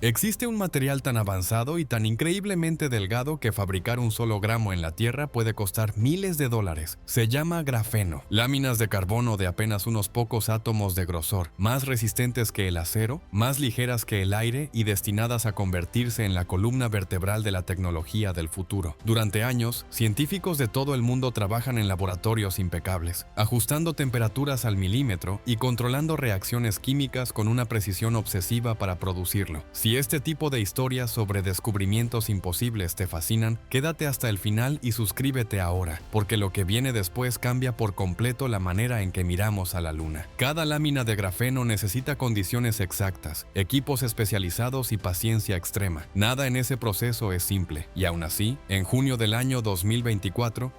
Existe un material tan avanzado y tan increíblemente delgado que fabricar un solo gramo en la Tierra puede costar miles de dólares. Se llama grafeno. Láminas de carbono de apenas unos pocos átomos de grosor, más resistentes que el acero, más ligeras que el aire y destinadas a convertirse en la columna vertebral de la tecnología del futuro. Durante años, científicos de todo el mundo trabajan en laboratorios impecables, ajustando temperaturas al milímetro y controlando reacciones químicas con una precisión obsesiva para producirlo. Si este tipo de historias sobre descubrimientos imposibles te fascinan, quédate hasta el final y suscríbete ahora, porque lo que viene después cambia por completo la manera en que miramos a la Luna. Cada lámina de grafeno necesita condiciones exactas, equipos especializados y paciencia extrema. Nada en ese proceso es simple, y aún así, en junio del año 2024,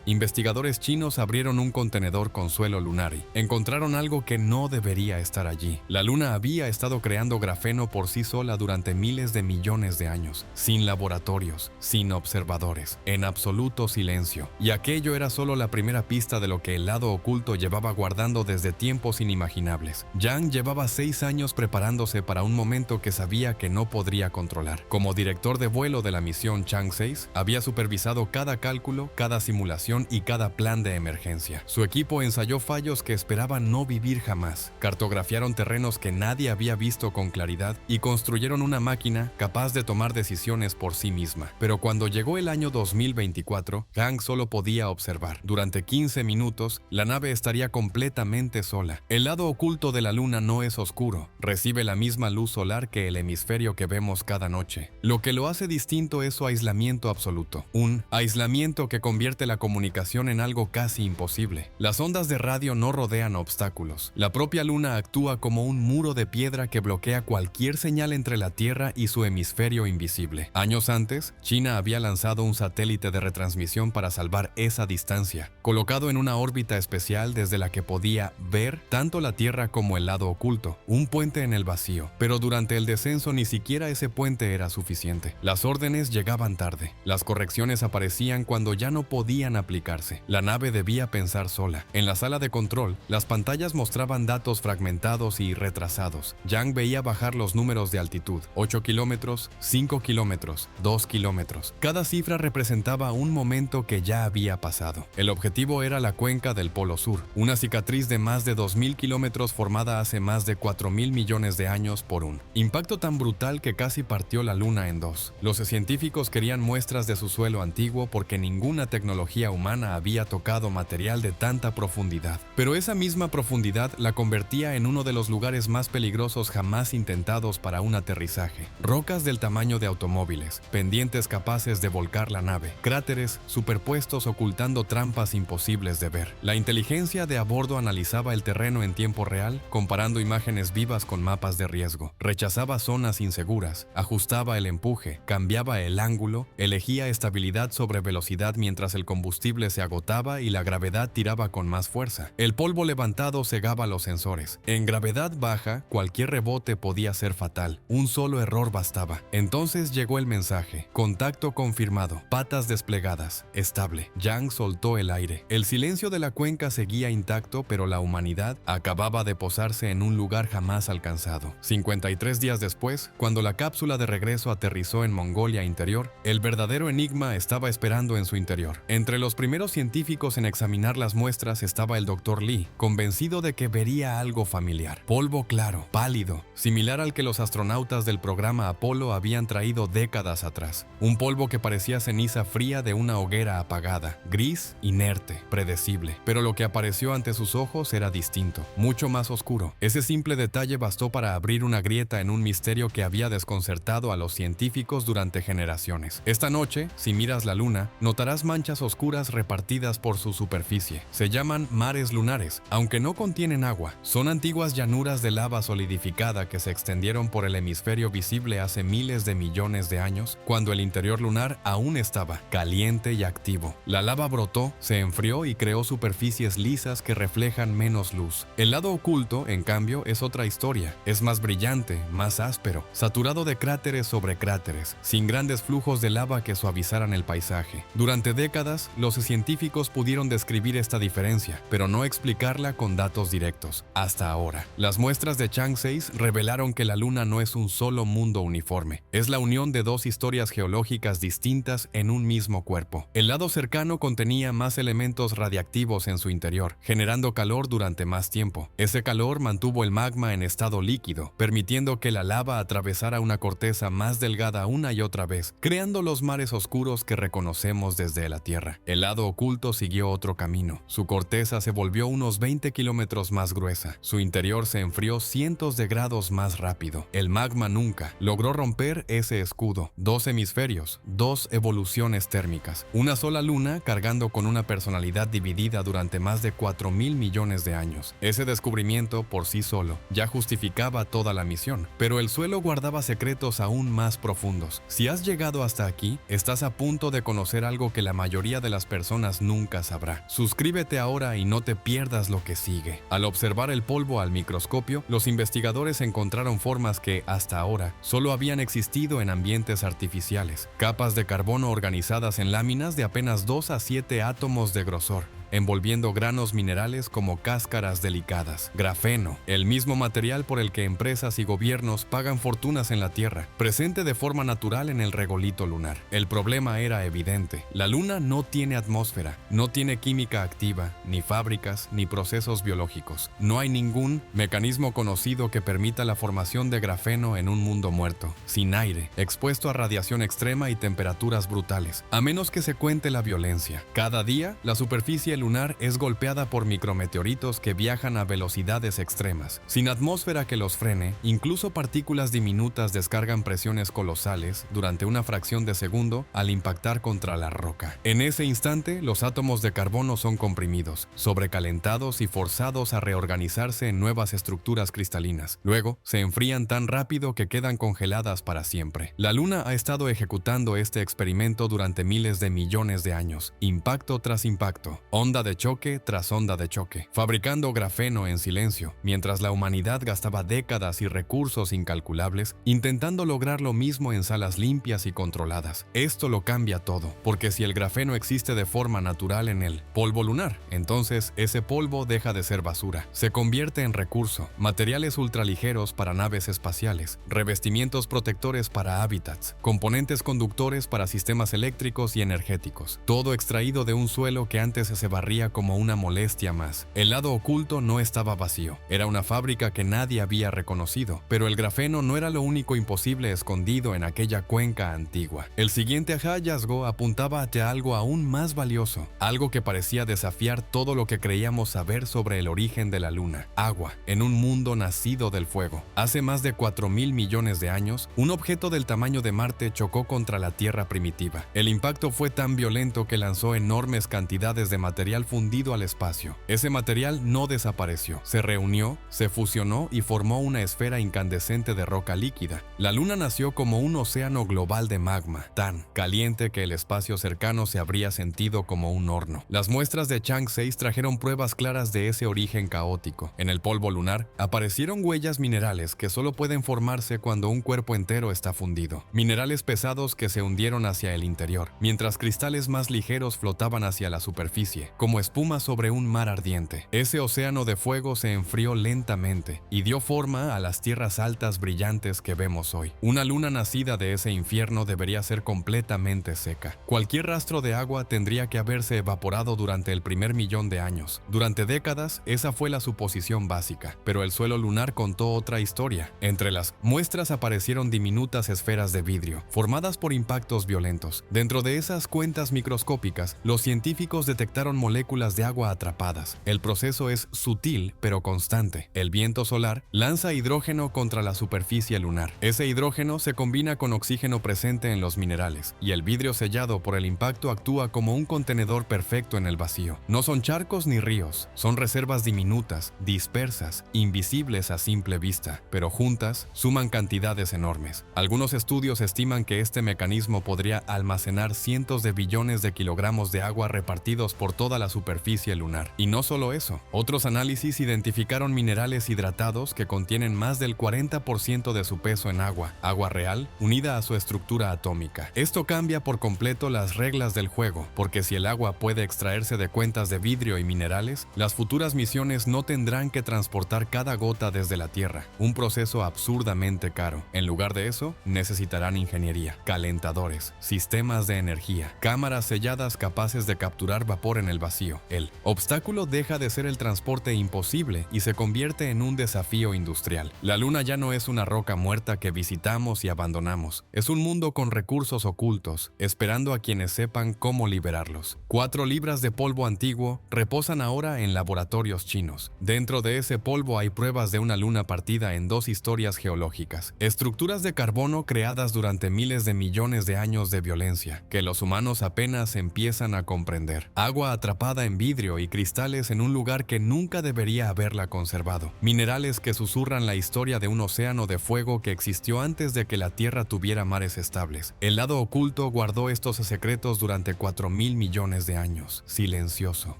investigadores chinos abrieron un contenedor con suelo lunar y encontraron algo que no debería estar allí. La Luna había estado creando grafeno por sí sola durante miles de millones de años, sin laboratorios, sin observadores, en absoluto silencio. Y aquello era solo la primera pista de lo que el lado oculto llevaba guardando desde tiempos inimaginables. Yang llevaba 6 años preparándose para un momento que sabía que no podría controlar. Como director de vuelo de la misión Chang 6, había supervisado cada cálculo, cada simulación y cada plan de emergencia. Su equipo ensayó fallos que esperaban no vivir jamás, cartografiaron terrenos que nadie había visto con claridad y construyeron una máquina capaz de tomar decisiones por sí misma. Pero cuando llegó el año 2024, Yang solo podía observar. Durante 15 minutos, la nave estaría completamente sola. El lado oculto de la Luna no es oscuro, recibe la misma luz solar que el hemisferio que vemos cada noche. Lo que lo hace distinto es su aislamiento absoluto. Un aislamiento que convierte la comunicación en algo casi imposible. Las ondas de radio no rodean obstáculos. La propia Luna actúa como un muro de piedra que bloquea cualquier señal entre la Tierra y su hemisferio invisible. Años antes, China había lanzado un satélite de retransmisión para salvar esa distancia, colocado en una órbita especial desde la que podía ver tanto la Tierra como el lado oculto, un puente en el vacío. Pero durante el descenso ni siquiera ese puente era suficiente. Las órdenes llegaban tarde. Las correcciones aparecían cuando ya no podían aplicarse. La nave debía pensar sola. En la sala de control, las pantallas mostraban datos fragmentados y retrasados. Yang veía bajar los números de altitud: 8 kilómetros, 5 kilómetros, 2 kilómetros. Cada cifra representaba un momento que ya había pasado. El objetivo era la cuenca del Polo Sur, una cicatriz de más de 2.000 kilómetros formada hace más de 4.000 millones de años por un impacto tan brutal que casi partió la Luna en dos. Los científicos querían muestras de su suelo antiguo porque ninguna tecnología humana había tocado material de tanta profundidad. Pero esa misma profundidad la convertía en uno de los lugares más peligrosos jamás intentados para un aterrizaje. Rocas del tamaño de automóviles, pendientes capaces de volcar la nave, cráteres superpuestos ocultando trampas imposibles de ver. La inteligencia de a bordo analizaba el terreno en tiempo real, comparando imágenes vivas con mapas de riesgo. Rechazaba zonas inseguras, ajustaba el empuje, cambiaba el ángulo, elegía estabilidad sobre velocidad mientras el combustible se agotaba y la gravedad tiraba con más fuerza. El polvo levantado cegaba los sensores. En gravedad baja, cualquier rebote podía ser fatal. Un solo error bastaba. Entonces llegó el mensaje: contacto confirmado, patas desplegadas, estable. Yang soltó el aire. El silencio de la cuenca seguía intacto, pero la humanidad acababa de posarse en un lugar jamás alcanzado. 53 días después, cuando la cápsula de regreso aterrizó en Mongolia Interior, el verdadero enigma estaba esperando en su interior. Entre los primeros científicos en examinar las muestras estaba el Dr. Lee, convencido de que vería algo familiar. Polvo claro, pálido, similar al que los astronautas del programa Apolo habían traído décadas atrás. Un polvo que parecía ceniza fría de una hoguera apagada, gris, inerte, predecible. Pero lo que apareció ante sus ojos era distinto, mucho más oscuro. Ese simple detalle bastó para abrir una grieta en un misterio que había desconcertado a los científicos durante generaciones. Esta noche, si miras la Luna, notarás manchas oscuras repartidas por su superficie. Se llaman mares lunares, aunque no contienen agua. Son antiguas llanuras de lava solidificada que se extendieron por el hemisferio visible hace miles de millones de años, cuando el interior lunar aún estaba caliente y activo. La lava brotó, se enfrió y creó superficies lisas que reflejan menos luz. El lado oculto, en cambio, es otra historia. Es más brillante, más áspero, saturado de cráteres sobre cráteres, sin grandes flujos de lava que suavizaran el paisaje. Durante décadas, los científicos pudieron describir esta diferencia, pero no explicarla con datos directos. Hasta ahora. Las muestras de Chang 6 revelaron que la Luna no es un solo mundo uniforme. Es la unión de dos historias geológicas distintas en un mismo cuerpo. El lado cercano contenía más elementos radiactivos en su interior, generando calor durante más tiempo. Ese calor mantuvo el magma en estado líquido, permitiendo que la lava atravesara una corteza más delgada una y otra vez, creando los mares oscuros que reconocemos desde la Tierra. El lado oculto siguió otro camino. Su corteza se volvió unos 20 kilómetros más gruesa. Su interior se enfrió cientos de grados más rápido. El magma nunca logró romper ese escudo. Dos hemisferios, dos evoluciones térmicas, una sola luna cargando con una personalidad dividida durante más de 4.000 millones de años. Ese descubrimiento por sí solo ya justificaba toda la misión, pero el suelo guardaba secretos aún más profundos. Si has llegado hasta aquí, estás a punto de conocer algo que la mayoría de las personas nunca sabrá. Suscríbete ahora y no te pierdas lo que sigue. Al observar el polvo al microscopio, los investigadores encontraron formas que, hasta ahora, solo habían existido en ambientes artificiales. Capas de carbono organizadas en láminas de apenas 2 a 7 átomos de grosor, envolviendo granos minerales como cáscaras delicadas. Grafeno, el mismo material por el que empresas y gobiernos pagan fortunas en la Tierra, presente de forma natural en el regolito lunar. El problema era evidente. La Luna no tiene atmósfera, no tiene química activa, ni fábricas, ni procesos biológicos. No hay ningún mecanismo conocido que permita la formación de grafeno en un mundo muerto, sin aire, expuesto a radiación extrema y temperaturas brutales, a menos que se cuente la violencia. Cada día, la superficie lunar es golpeada por micrometeoritos que viajan a velocidades extremas. Sin atmósfera que los frene, incluso partículas diminutas descargan presiones colosales durante una fracción de segundo al impactar contra la roca. En ese instante, los átomos de carbono son comprimidos, sobrecalentados y forzados a reorganizarse en nuevas estructuras cristalinas. Luego, se enfrían tan rápido que quedan congeladas para siempre. La Luna ha estado ejecutando este experimento durante miles de millones de años, impacto tras impacto, onda de choque tras onda de choque, fabricando grafeno en silencio, mientras la humanidad gastaba décadas y recursos incalculables intentando lograr lo mismo en salas limpias y controladas. Esto lo cambia todo, porque si el grafeno existe de forma natural en el polvo lunar, entonces ese polvo deja de ser basura, se convierte en recurso, materiales ultraligeros para naves espaciales, revestimientos protectores para hábitats, componentes conductores para sistemas eléctricos y energéticos, todo extraído de un suelo que antes se barría como una molestia más. El lado oculto no estaba vacío, era una fábrica que nadie había reconocido, pero el grafeno no era lo único imposible escondido en aquella cuenca antigua. El siguiente hallazgo apuntaba hacia algo aún más valioso, algo que parecía desafiar todo lo que creíamos saber sobre el origen de la Luna: agua, en un mundo nacido del fuego. Hace más de 4.000 millones de años, un objeto del tamaño de Marte chocó contra la Tierra primitiva. El impacto fue tan violento que lanzó enormes cantidades de material fundido al espacio. Ese material no desapareció, se reunió, se fusionó y formó una esfera incandescente de roca líquida. La Luna nació como un océano global de magma, tan caliente que el espacio cercano se habría sentido como un horno. Las muestras de Chang 6 trajeron pruebas claras de ese origen caótico. En el polvo lunar aparecieron huellas minerales que solo pueden formarse cuando un cuerpo entero está fundido. Minerales pesados que se hundieron hacia el interior, mientras cristales más ligeros flotaban hacia la superficie, como espuma sobre un mar ardiente. Ese océano de fuego se enfrió lentamente y dio forma a las tierras altas brillantes que vemos hoy. Una luna nacida de ese infierno debería ser completamente seca. Cualquier rastro de agua tendría que haberse evaporado durante el primer millón de años. Durante décadas, esa fue la suposición básica, pero el suelo lunar contó otra historia. Entre las muestras aparecieron diminutas esferas de vidrio, formadas por impactos violentos. Dentro de esas cuentas microscópicas, los científicos detectaron moléculas de agua atrapadas. El proceso es sutil pero constante. El viento solar lanza hidrógeno contra la superficie lunar. Ese hidrógeno se combina con oxígeno presente en los minerales, y el vidrio sellado por el impacto actúa como un contenedor perfecto en el vacío. No son charcos ni ríos, son reservas diminutas, dispersas, invisibles a simple vista, pero juntas suman cantidades enormes. Algunos estudios estiman que este mecanismo podría almacenar cientos de billones de kilogramos de agua repartidos por todo toda la superficie lunar. Y no solo eso, otros análisis identificaron minerales hidratados que contienen más del 40% de su peso en agua real, unida a su estructura atómica. Esto cambia por completo las reglas del juego, porque si el agua puede extraerse de cuencas de vidrio y minerales, las futuras misiones no tendrán que transportar cada gota desde la Tierra, un proceso absurdamente caro. En lugar de eso, necesitarán ingeniería, calentadores, sistemas de energía, cámaras selladas capaces de capturar vapor en el vacío. El obstáculo deja de ser el transporte imposible y se convierte en un desafío industrial. La Luna ya no es una roca muerta que visitamos y abandonamos. Es un mundo con recursos ocultos, esperando a quienes sepan cómo liberarlos. 4 libras de polvo antiguo reposan ahora en laboratorios chinos. Dentro de ese polvo hay pruebas de una luna partida en 2 historias geológicas, estructuras de carbono creadas durante miles de millones de años de violencia, que los humanos apenas empiezan a comprender. Agua atrapada en vidrio y cristales en un lugar que nunca debería haberla conservado. Minerales que susurran la historia de un océano de fuego que existió antes de que la Tierra tuviera mares estables. El lado oculto guardó estos secretos durante 4.000 millones de años, silencioso,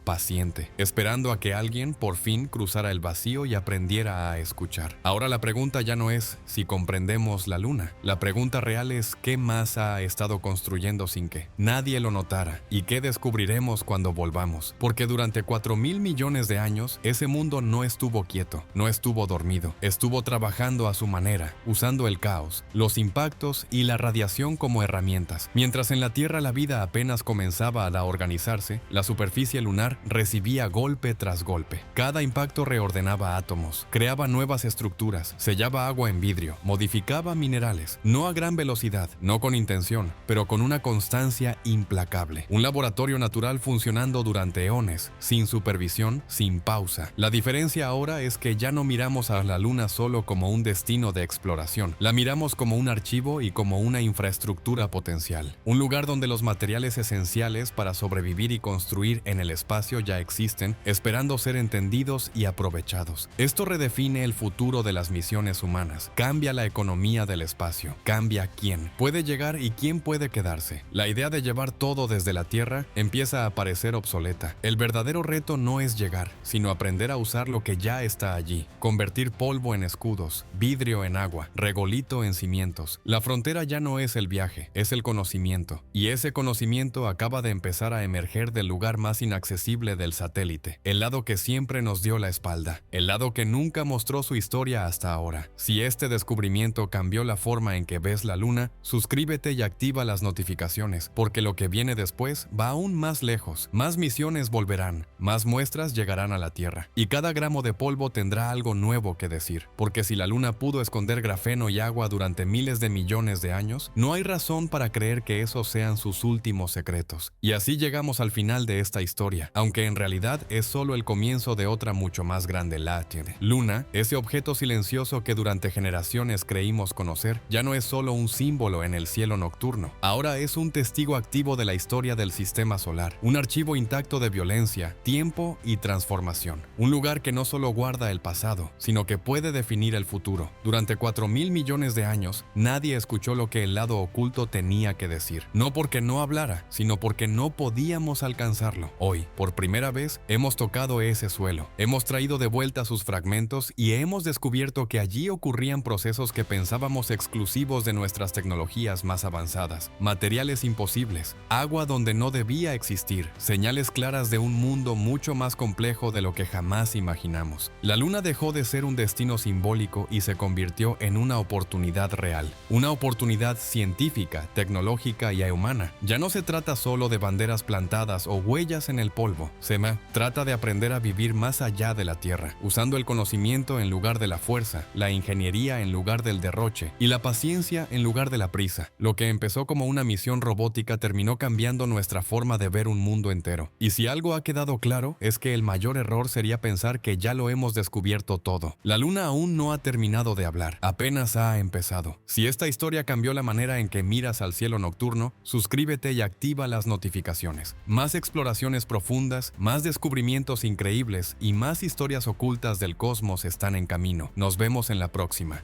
paciente, esperando a que alguien por fin cruzara el vacío y aprendiera a escuchar. Ahora la pregunta ya no es si comprendemos la Luna. La pregunta real es qué más ha estado construyendo sin que nadie lo notara y qué descubriremos cuando volvamos. Porque durante 4.000 millones de años, ese mundo no estuvo quieto, no estuvo dormido, estuvo trabajando a su manera, usando el caos, los impactos y la radiación como herramientas. Mientras en la Tierra la vida apenas comenzaba a organizarse, la superficie lunar recibía golpe tras golpe. Cada impacto reordenaba átomos, creaba nuevas estructuras, sellaba agua en vidrio, modificaba minerales, no a gran velocidad, no con intención, pero con una constancia implacable. Un laboratorio natural funcionando durante eones, sin supervisión, sin pausa. La diferencia ahora es que ya no miramos a la Luna solo como un destino de exploración, la miramos como un archivo y como una infraestructura potencial. Un lugar donde los materiales esenciales para sobrevivir y construir en el espacio ya existen, esperando ser entendidos y aprovechados. Esto redefine el futuro de las misiones humanas, cambia la economía del espacio, cambia quién puede llegar y quién puede quedarse. La idea de llevar todo desde la Tierra empieza a parecer obsoleta. El verdadero reto no es llegar, sino aprender a usar lo que ya está allí, convertir polvo en escudos, vidrio en agua, regolito en cimientos. La frontera ya no es el viaje, es el conocimiento, y ese conocimiento acaba de empezar a emerger del lugar más inaccesible del satélite, el lado que siempre nos dio la espalda, el lado que nunca mostró su historia hasta ahora. Si este descubrimiento cambió la forma en que ves la Luna, suscríbete y activa las notificaciones, porque lo que viene después va aún más lejos. Más misiones volverán, más muestras llegarán a la Tierra, y cada gramo de polvo tendrá algo nuevo que decir, porque si la Luna pudo esconder grafeno y agua durante miles de millones de años, no hay razón para creer que esos sean sus últimos secretos. Y así llegamos al final de esta historia, aunque en realidad es solo el comienzo de otra mucho más grande. La Luna, ese objeto silencioso que durante generaciones creímos conocer, ya no es solo un símbolo en el cielo nocturno. Ahora es un testigo activo de la historia del sistema solar, un archivo intacto de violencia, tiempo y transformación. Un lugar que no solo guarda el pasado, sino que puede definir el futuro. Durante 4.000 millones de años, nadie escuchó lo que el lado oculto tenía que decir. No porque no hablara, sino porque no podíamos alcanzarlo. Hoy, por primera vez, hemos tocado ese suelo. Hemos traído de vuelta sus fragmentos y hemos descubierto que allí ocurrían procesos que pensábamos exclusivos de nuestras tecnologías más avanzadas. Materiales imposibles, agua donde no debía existir, señales claras de un mundo mucho más complejo de lo que jamás imaginamos. La Luna dejó de ser un destino simbólico y se convirtió en una oportunidad real. Una oportunidad científica, tecnológica y humana. Ya no se trata solo de banderas plantadas o huellas en el polvo. Se trata de aprender a vivir más allá de la Tierra, usando el conocimiento en lugar de la fuerza, la ingeniería en lugar del derroche y la paciencia en lugar de la prisa. Lo que empezó como una misión robótica terminó cambiando nuestra forma de ver un mundo entero. Y si algo ha quedado claro, es que el mayor error sería pensar que ya lo hemos descubierto todo. La Luna aún no ha terminado de hablar, apenas ha empezado. Si esta historia cambió la manera en que miras al cielo nocturno, suscríbete y activa las notificaciones. Más exploraciones profundas, más descubrimientos increíbles y más historias ocultas del cosmos están en camino. Nos vemos en la próxima.